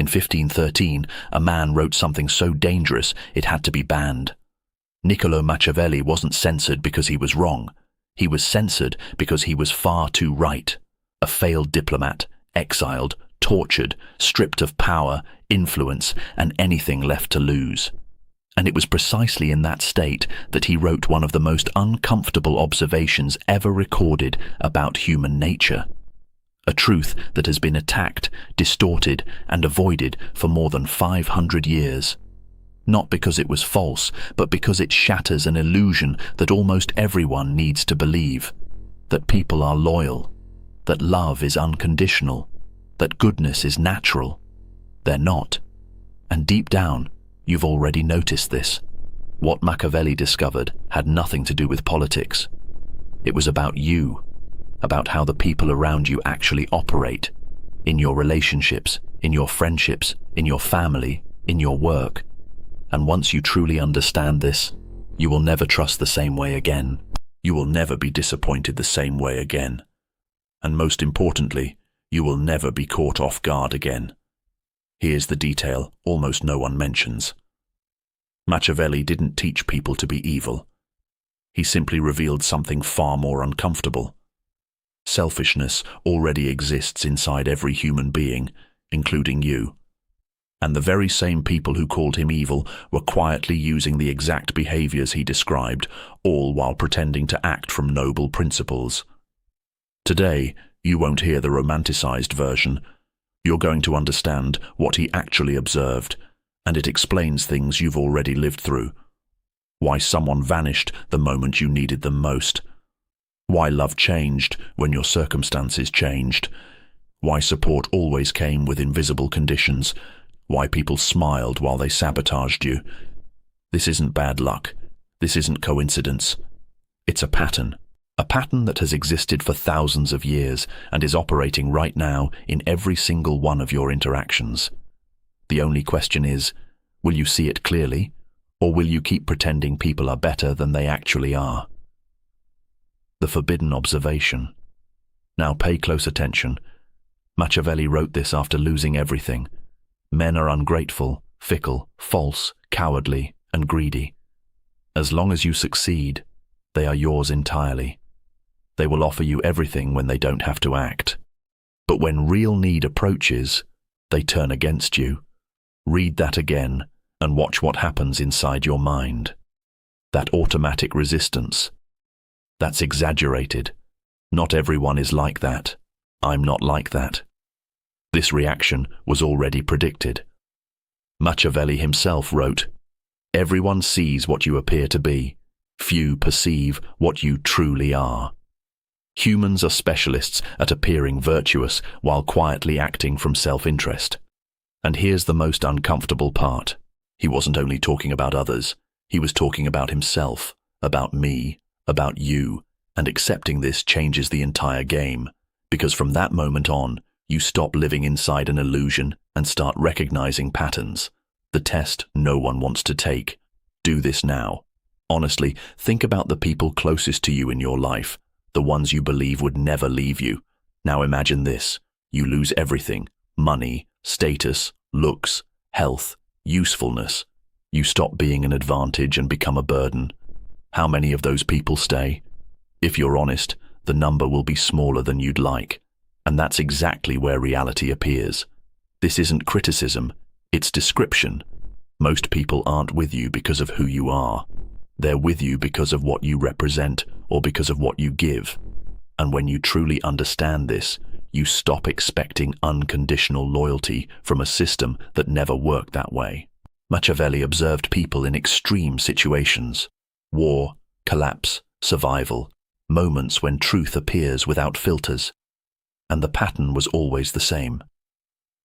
In 1513, a man wrote something so dangerous it had to be banned. Niccolò Machiavelli wasn't censored because he was wrong. He was censored because he was far too right. A failed diplomat, exiled, tortured, stripped of power, influence, and anything left to lose. And it was precisely in that state that he wrote one of the most uncomfortable observations ever recorded about human nature. A truth that has been attacked, distorted, and avoided for more than 500 years. Not because it was false, but because it shatters an illusion that almost everyone needs to believe. That people are loyal, that love is unconditional, that goodness is natural. They're not. And deep down, you've already noticed this. What Machiavelli discovered had nothing to do with politics. It was about you, about how the people around you actually operate, in your relationships, in your friendships, in your family, in your work. And once you truly understand this, you will never trust the same way again. You will never be disappointed the same way again. And most importantly, you will never be caught off guard again. Here's the detail almost no one mentions. Machiavelli didn't teach people to be evil. He simply revealed something far more uncomfortable. Selfishness already exists inside every human being, including you. And the very same people who called him evil were quietly using the exact behaviors he described, all while pretending to act from noble principles. Today, you won't hear the romanticized version. You're going to understand what he actually observed, and it explains things you've already lived through. Why someone vanished the moment you needed them most. Why love changed when your circumstances changed. Why support always came with invisible conditions. Why people smiled while they sabotaged you. This isn't bad luck. This isn't coincidence. It's a pattern that has existed for thousands of years and is operating right now in every single one of your interactions. The only question is, will you see it clearly, or will you keep pretending people are better than they actually are? The forbidden observation. Now pay close attention. Machiavelli wrote this after losing everything. Men are ungrateful, fickle, false, cowardly, and greedy. As long as you succeed, they are yours entirely. They will offer you everything when they don't have to act. But when real need approaches, they turn against you. Read that again and watch what happens inside your mind. That automatic resistance. That's exaggerated. Not everyone is like that. I'm not like that. This reaction was already predicted. Machiavelli himself wrote, "Everyone sees what you appear to be. Few perceive what you truly are." Humans are specialists at appearing virtuous while quietly acting from self-interest. And here's the most uncomfortable part. He wasn't only talking about others, he was talking about himself, about me, about you, and accepting this changes the entire game, because from that moment on, you stop living inside an illusion and start recognizing patterns. The test no one wants to take. Do this now. Honestly, think about the people closest to you in your life, the ones you believe would never leave you. Now imagine this. You lose everything: money, status, looks, health, usefulness. You stop being an advantage and become a burden. How many of those people stay? If you're honest, the number will be smaller than you'd like. And that's exactly where reality appears. This isn't criticism, it's description. Most people aren't with you because of who you are. They're with you because of what you represent or because of what you give. And when you truly understand this, you stop expecting unconditional loyalty from a system that never worked that way. Machiavelli observed people in extreme situations: war, collapse, survival, moments when truth appears without filters. And the pattern was always the same.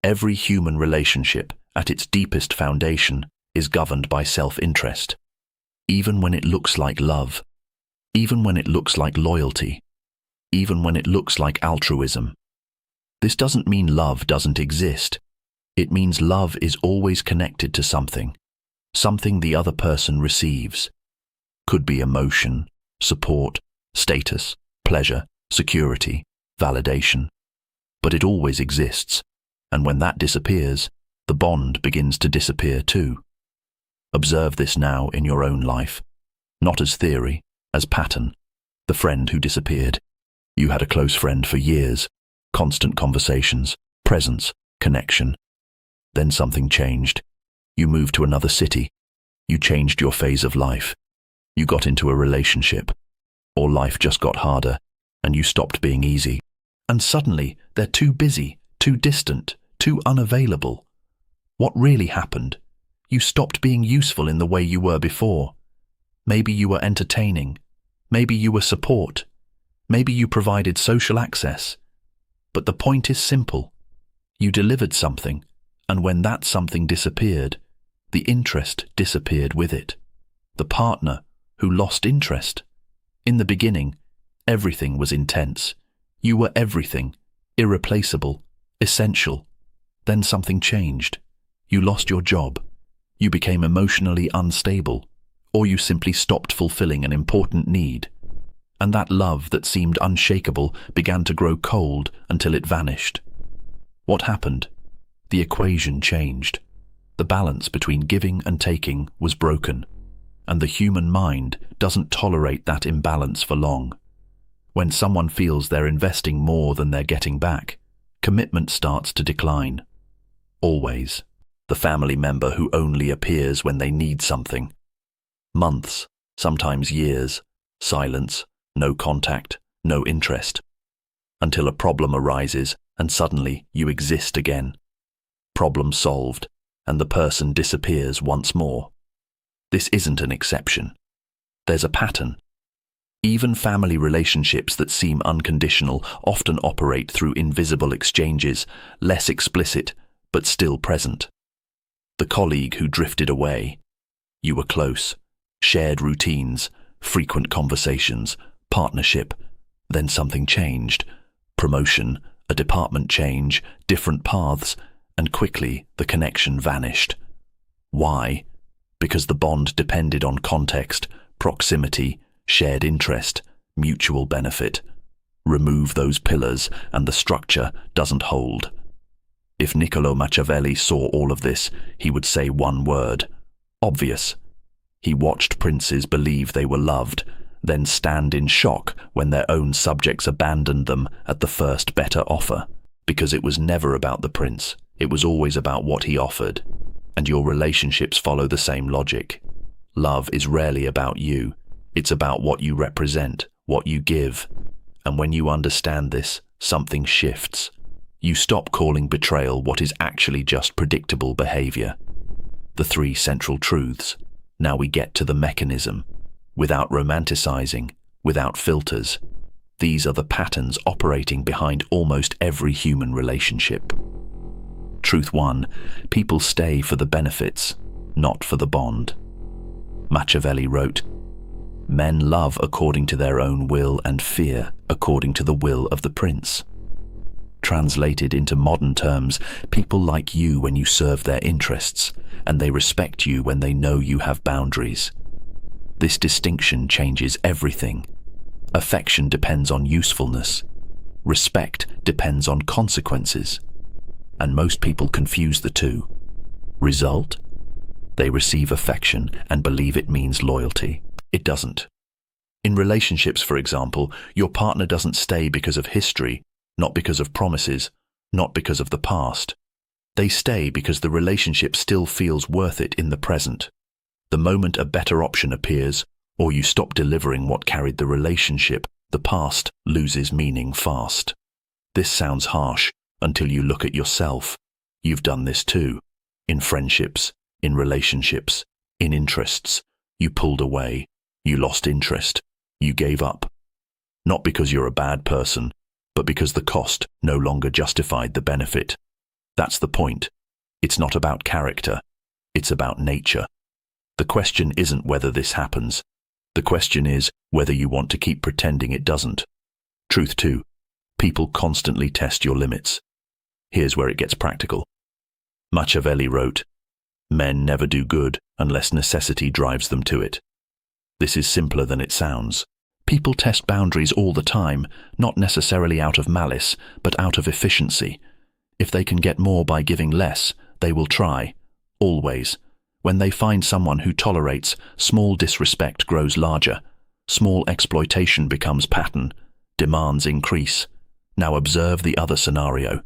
Every human relationship, at its deepest foundation, is governed by self-interest. Even when it looks like love, even when it looks like loyalty, even when it looks like altruism. This doesn't mean love doesn't exist. It means love is always connected to something the other person receives. Could be emotion, support, status, pleasure, security, validation. But it always exists, and when that disappears, the bond begins to disappear too. Observe this now in your own life, not as theory, as pattern. The friend who disappeared. You had a close friend for years, constant conversations, presence, connection. Then something changed. You moved to another city. You changed your phase of life. You got into a relationship. Or life just got harder, and you stopped being easy. And suddenly, they're too busy, too distant, too unavailable. What really happened? You stopped being useful in the way you were before. Maybe you were entertaining. Maybe you were support. Maybe you provided social access. But the point is simple. You delivered something, and when that something disappeared, the interest disappeared with it. The partner who lost interest. In the beginning, everything was intense. You were everything, irreplaceable, essential. Then something changed. You lost your job. You became emotionally unstable, or you simply stopped fulfilling an important need. And that love that seemed unshakable began to grow cold until it vanished. What happened? The equation changed. The balance between giving and taking was broken, and the human mind doesn't tolerate that imbalance for long. When someone feels they're investing more than they're getting back, commitment starts to decline. Always. The family member who only appears when they need something. Months, sometimes years, silence, no contact, no interest. Until a problem arises and suddenly you exist again. Problem solved, and the person disappears once more. This isn't an exception. There's a pattern. Even family relationships that seem unconditional often operate through invisible exchanges, less explicit, but still present. The colleague who drifted away. You were close, shared routines, frequent conversations, partnership. Then something changed. Promotion, a department change, different paths, and quickly the connection vanished. Why? Because the bond depended on context, proximity, shared interest, mutual benefit. Remove those pillars and the structure doesn't hold. If Niccolò Machiavelli saw all of this, he would say one word: obvious. He watched princes believe they were loved, then stand in shock when their own subjects abandoned them at the first better offer. Because it was never about the prince, it was always about what he offered. And your relationships follow the same logic. Love is rarely about you. It's about what you represent, what you give. And when you understand this, something shifts. You stop calling betrayal what is actually just predictable behavior. The three central truths. Now we get to the mechanism. Without romanticizing, without filters. These are the patterns operating behind almost every human relationship. Truth 1. People stay for the benefits, not for the bond. Machiavelli wrote, "Men love according to their own will and fear according to the will of the prince." Translated into modern terms, people like you when you serve their interests, and they respect you when they know you have boundaries. This distinction changes everything. Affection depends on usefulness. Respect depends on consequences. And most people confuse the two. Result? They receive affection and believe it means loyalty. It doesn't. In relationships, for example, your partner doesn't stay because of history, not because of promises, not because of the past. They stay because the relationship still feels worth it in the present. The moment a better option appears, or you stop delivering what carried the relationship, the past loses meaning fast. This sounds harsh until you look at yourself. You've done this too. In friendships, in relationships, in interests. You pulled away. You lost interest. You gave up. Not because you're a bad person, but because the cost no longer justified the benefit. That's the point. It's not about character. It's about nature. The question isn't whether this happens. The question is whether you want to keep pretending it doesn't. Truth 2. People constantly test your limits. Here's where it gets practical. Machiavelli wrote, "Men never do good unless necessity drives them to it." This is simpler than it sounds. People test boundaries all the time, not necessarily out of malice, but out of efficiency. If they can get more by giving less, They will try, always. When they find someone who tolerates, small disrespect grows larger. Small exploitation becomes pattern. Demands increase. Now observe the other scenario.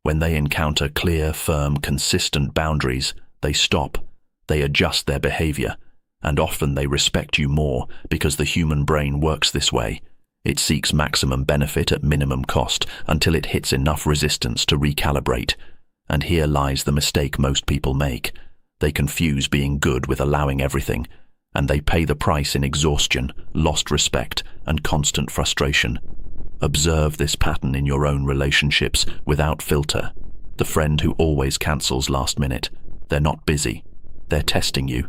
When they encounter clear, firm, consistent boundaries, they stop. They adjust their behavior. And often they respect you more because the human brain works this way. It seeks maximum benefit at minimum cost until it hits enough resistance to recalibrate. And here lies the mistake most people make. They confuse being good with allowing everything, and they pay the price in exhaustion, lost respect, and constant frustration. Observe this pattern in your own relationships without filter. The friend who always cancels last minute. They're not busy. They're testing you.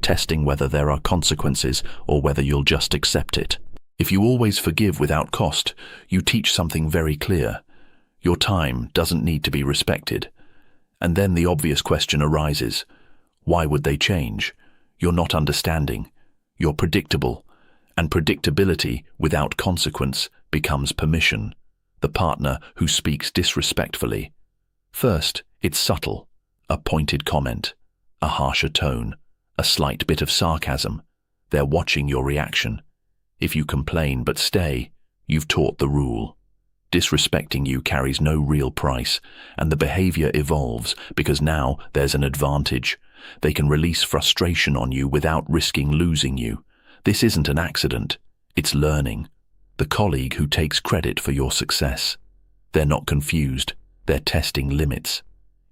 Testing whether there are consequences or whether you'll just accept it. If you always forgive without cost, you teach something very clear. Your time doesn't need to be respected. And then the obvious question arises. Why would they change? You're not understanding. You're predictable. And predictability without consequence becomes permission. The partner who speaks disrespectfully. First, it's subtle. A pointed comment. A harsher tone. A slight bit of sarcasm. They're watching your reaction. If you complain but stay, you've taught the rule. Disrespecting you carries no real price, and the behavior evolves because now there's an advantage. They can release frustration on you without risking losing you. This isn't an accident. It's learning. The colleague who takes credit for your success. They're not confused. They're testing limits.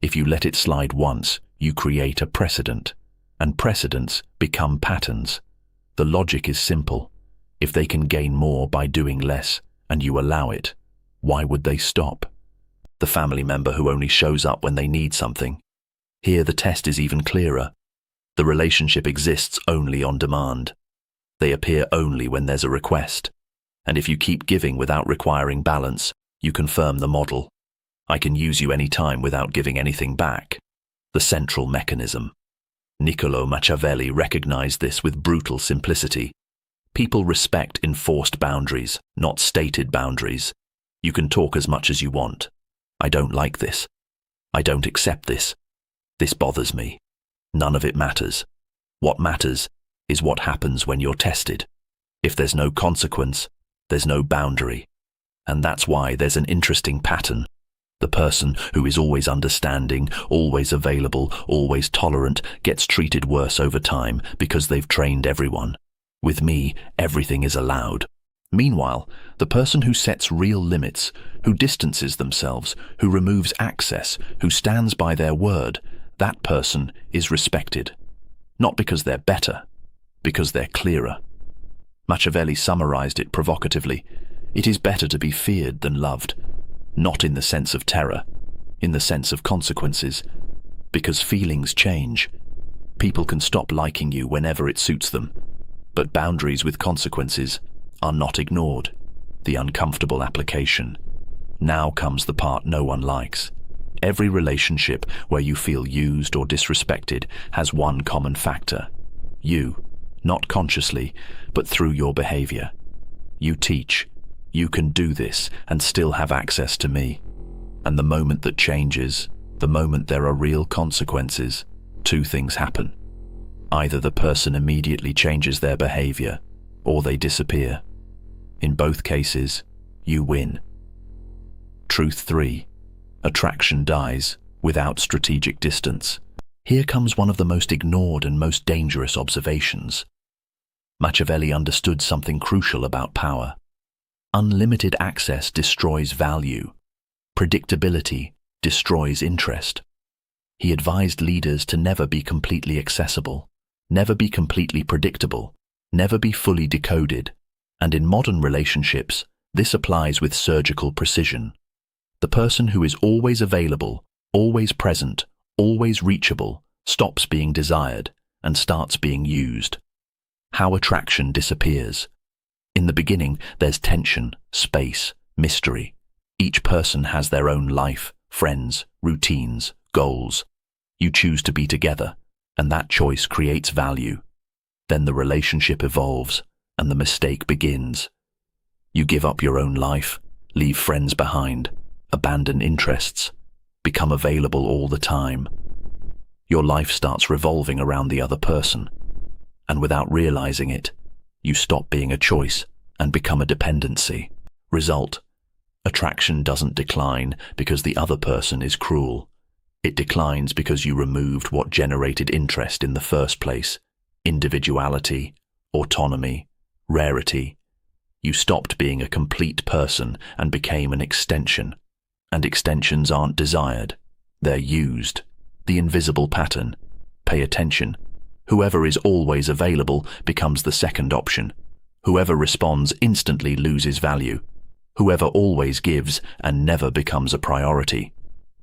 If you let it slide once, you create a precedent. And precedents become patterns. The logic is simple. If they can gain more by doing less, and you allow it, why would they stop? The family member who only shows up when they need something. Here the test is even clearer. The relationship exists only on demand. They appear only when there's a request. And if you keep giving without requiring balance, you confirm the model. I can use you any time without giving anything back. The central mechanism. Niccolò Machiavelli recognized this with brutal simplicity. People respect enforced boundaries, not stated boundaries. You can talk as much as you want. I don't like this. I don't accept this. This bothers me. None of it matters. What matters is what happens when you're tested. If there's no consequence, there's no boundary. And that's why there's an interesting pattern. The person who is always understanding, always available, always tolerant, gets treated worse over time because they've trained everyone. With me, everything is allowed. Meanwhile, the person who sets real limits, who distances themselves, who removes access, who stands by their word, that person is respected. Not because they're better, because they're clearer. Machiavelli summarized it provocatively. It is better to be feared than loved. Not in the sense of terror, in the sense of consequences. Because feelings change. People can stop liking you whenever it suits them. But boundaries with consequences are not ignored. The uncomfortable application. Now comes the part no one likes. Every relationship where you feel used or disrespected has one common factor. You, not consciously, but through your behavior. You teach. You can do this and still have access to me. And the moment that changes, the moment there are real consequences, two things happen. Either the person immediately changes their behavior, or they disappear. In both cases, you win. Truth 3. Attraction dies without strategic distance. Here comes one of the most ignored and most dangerous observations. Machiavelli understood something crucial about power. Unlimited access destroys value. Predictability destroys interest. He advised leaders to never be completely accessible, never be completely predictable, never be fully decoded. And in modern relationships, this applies with surgical precision. The person who is always available, always present, always reachable, stops being desired and starts being used. How attraction disappears. In the beginning, there's tension, space, mystery. Each person has their own life, friends, routines, goals. You choose to be together, and that choice creates value. Then the relationship evolves, and the mistake begins. You give up your own life, leave friends behind, abandon interests, become available all the time. Your life starts revolving around the other person. And without realizing it, you stop being a choice and become a dependency. Result: attraction doesn't decline because the other person is cruel. It declines because you removed what generated interest in the first place: individuality, autonomy, rarity. You stopped being a complete person and became an extension. And extensions aren't desired. They're used. The invisible pattern. Pay attention. Whoever is always available becomes the second option. Whoever responds instantly loses value. Whoever always gives and never becomes a priority.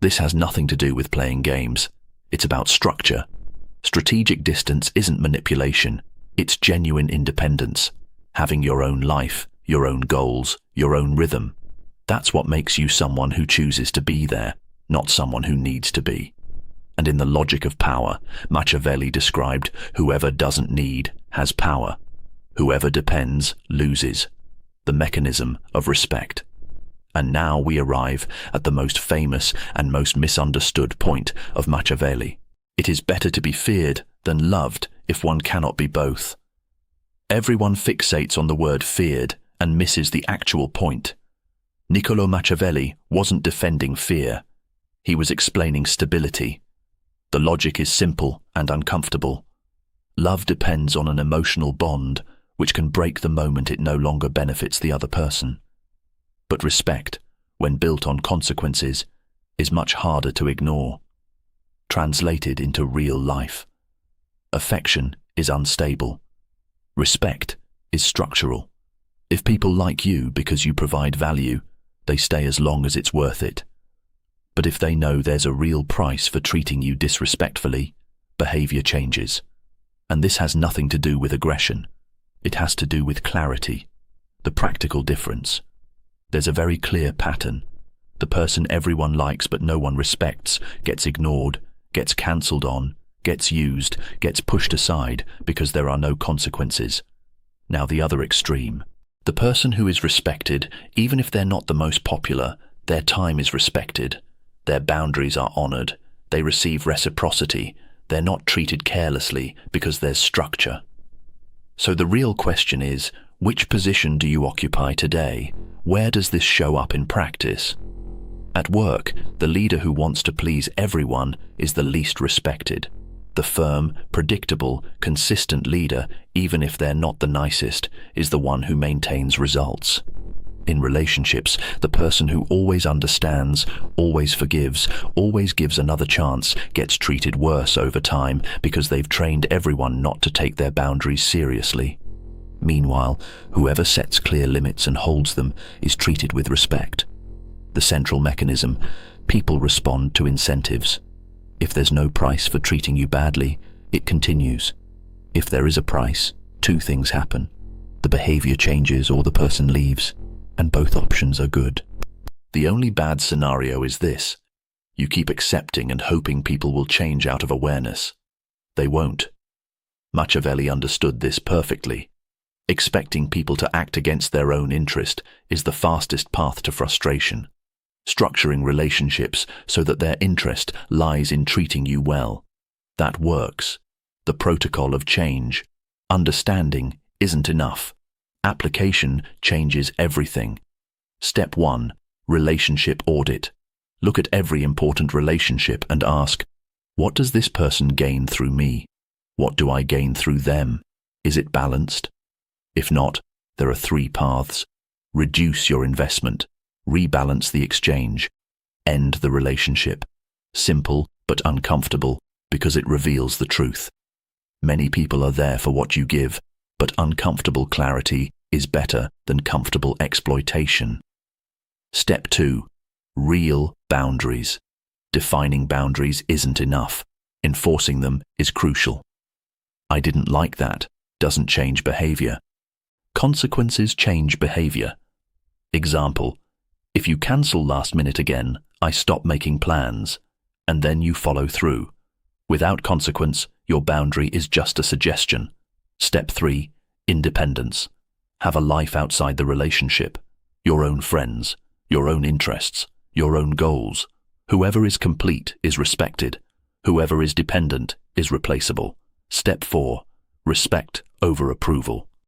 This has nothing to do with playing games. It's about structure. Strategic distance isn't manipulation. It's genuine independence. Having your own life, your own goals, your own rhythm. That's what makes you someone who chooses to be there, not someone who needs to be. And in the logic of power, Machiavelli described whoever doesn't need has power. Whoever depends loses. The mechanism of respect. And now we arrive at the most famous and most misunderstood point of Machiavelli. It is better to be feared than loved if one cannot be both. Everyone fixates on the word feared and misses the actual point. Niccolò Machiavelli wasn't defending fear. He was explaining stability. The logic is simple and uncomfortable. Love depends on an emotional bond which can break the moment it no longer benefits the other person. But respect, when built on consequences, is much harder to ignore. Translated into real life, affection is unstable. Respect is structural. If people like you because you provide value, they stay as long as it's worth it. But if they know there's a real price for treating you disrespectfully, behavior changes. And this has nothing to do with aggression. It has to do with clarity, the practical difference. There's a very clear pattern. The person everyone likes but no one respects gets ignored, gets cancelled on, gets used, gets pushed aside because there are no consequences. Now the other extreme. The person who is respected, even if they're not the most popular, their time is respected. Their boundaries are honored. They receive reciprocity. They're not treated carelessly because there's structure. So the real question is, which position do you occupy today? Where does this show up in practice? At work, the leader who wants to please everyone is the least respected. The firm, predictable, consistent leader, even if they're not the nicest, is the one who maintains results. In relationships, the person who always understands, always forgives, always gives another chance, gets treated worse over time because they've trained everyone not to take their boundaries seriously. Meanwhile, whoever sets clear limits and holds them is treated with respect. The central mechanism: people respond to incentives. If there's no price for treating you badly, it continues. If there is a price, two things happen. The behavior changes or the person leaves, and both options are good. The only bad scenario is this: you keep accepting and hoping people will change out of awareness. They won't. Machiavelli understood this perfectly. Expecting people to act against their own interest is the fastest path to frustration. Structuring relationships so that their interest lies in treating you well. That works. The protocol of change. Understanding isn't enough. Application changes everything. Step 1. Relationship audit. Look at every important relationship and ask, what does this person gain through me? What do I gain through them? Is it balanced? If not, there are 3 paths. Reduce your investment. Rebalance the exchange. End the relationship. Simple but uncomfortable because it reveals the truth. Many people are there for what you give, but uncomfortable clarity is better than comfortable exploitation. Step 2. Real boundaries. Defining boundaries isn't enough. Enforcing them is crucial. I didn't like that doesn't change behavior. Consequences change behavior. Example: if you cancel last minute again, I stop making plans, and then you follow through. Without consequence, your boundary is just a suggestion. Step 3. Independence. Have a life outside the relationship. Your own friends, your own interests, your own goals. Whoever is complete is respected. Whoever is dependent is replaceable. Step 4. Respect over approval.